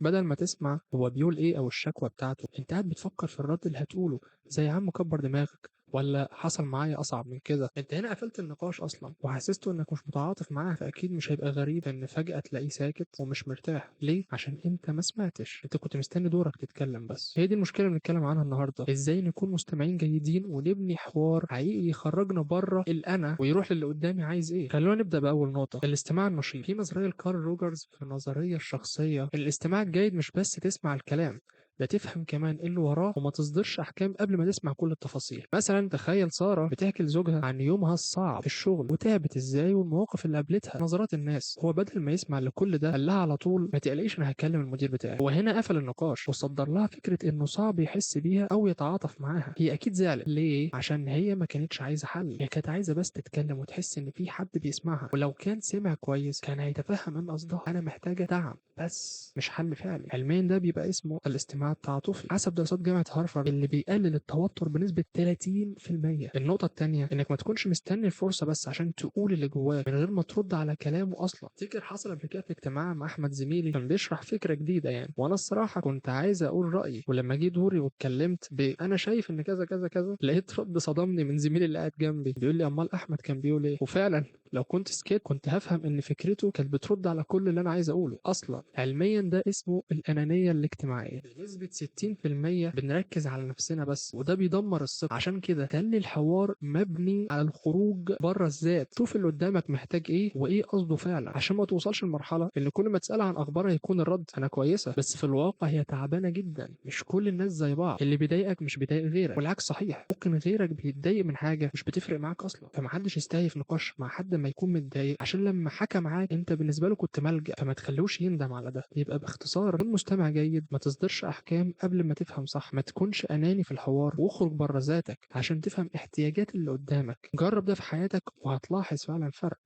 بدل ما تسمع هو بيقول ايه او الشكوى بتاعته، انت قاعد بتفكر في الرد اللي هتقوله، زي يا عم كبر دماغك، ولا حصل معايا اصعب من كده. انت هنا قفلت النقاش اصلا وحسسته انك مش متعاطف معاه، فاكيد مش هيبقى غريب ان فجأة تلاقيه ساكت ومش مرتاح. ليه؟ عشان انت ما سمعتش، انت كنت مستني دورك تتكلم. بس هي دي المشكلة اللي بنتكلم عنها النهارده، ازاي نكون مستمعين جيدين ونبني حوار حقيقي يخرجنا بره الانا ويروح للي قدامي عايز ايه. خلونا نبدا باول نقطه، الاستماع النشيط. في نظريه لكارل روجرز في النظريه الشخصيه، الاستماع الجيد مش بس تسمع الكلام، ده تفهم كمان ايه اللي وراه وما تصدرش احكام قبل ما تسمع كل التفاصيل. مثلا تخيل ساره بتحكي لزوجها عن يومها الصعب في الشغل وتعبت ازاي والمواقف اللي قابلتها، نظرات الناس. هو بدل ما يسمع لكل ده قال لها على طول ما تقلقيش انا هكلم المدير بتاعي. هو هنا قفل النقاش وصدر لها فكره انه صعب يحس بيها او يتعاطف معاها. هي اكيد زعلت. ليه؟ عشان هي ما كانتش عايزه حل، هي كانت عايزه بس تتكلم وتحس ان في حد بيسمعها، ولو كان سمع كويس كان هيتفهم ان قصدها انا محتاجه دعم بس مش حل فعلي. علميا ده بيبقى اسمه الاستماع التعاطفي حسب دراسات جامعه هارفارد، اللي بيقلل التوتر بنسبه 30%. النقطه الثانيه انك ما تكونش مستني الفرصه بس عشان تقول اللي جواك من غير ما ترد على كلامه اصلا. افتكر حصل قبل كده في اجتماع مع احمد زميلي، كان بيشرح فكره جديده يعني، وانا الصراحه كنت عايز اقول رايي، ولما جه دوري واتكلمت انا شايف ان كذا كذا كذا، لقيت رد صدمني من زميلي اللي قاعد جنبي بيقول لي امال احمد كان بيقول ايه. وفعلا لو كنت سكت كنت هفهم ان فكرته كانت بترد على كل اللي انا عايز اقوله اصلا. علميا ده اسمه الانانيه الاجتماعيه. بنسبه 60% بنركز على نفسنا بس، وده بيدمر الثقه. عشان كده خلي الحوار مبني على الخروج بره الذات، شوف اللي قدامك محتاج ايه وايه قصده فعلا، عشان ما توصلش لمرحله ان كل ما تسال عن اخبارها يكون الرد انا كويسه، بس في الواقع هي تعبانه جدا. مش كل الناس زي بعض، اللي بيضايقك مش بيضايق غيرك، والعكس صحيح، ممكن غيرك بيتضايق من حاجه مش بتفرق معاك اصلا. فمحدش يستهيف نقاش مع حد ما يكون متضايق عشان لما حكى معاك انت بالنسبه له كنت ملجأ، فما تخلوش يندم على ده. يبقى باختصار كن مستمع جيد، ما تصدرش احكام قبل ما تفهم صح، ما تكونش اناني في الحوار، واخرج بره ذاتك عشان تفهم احتياجات اللي قدامك. جرب ده في حياتك وهتلاحظ فعلا فرق.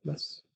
بس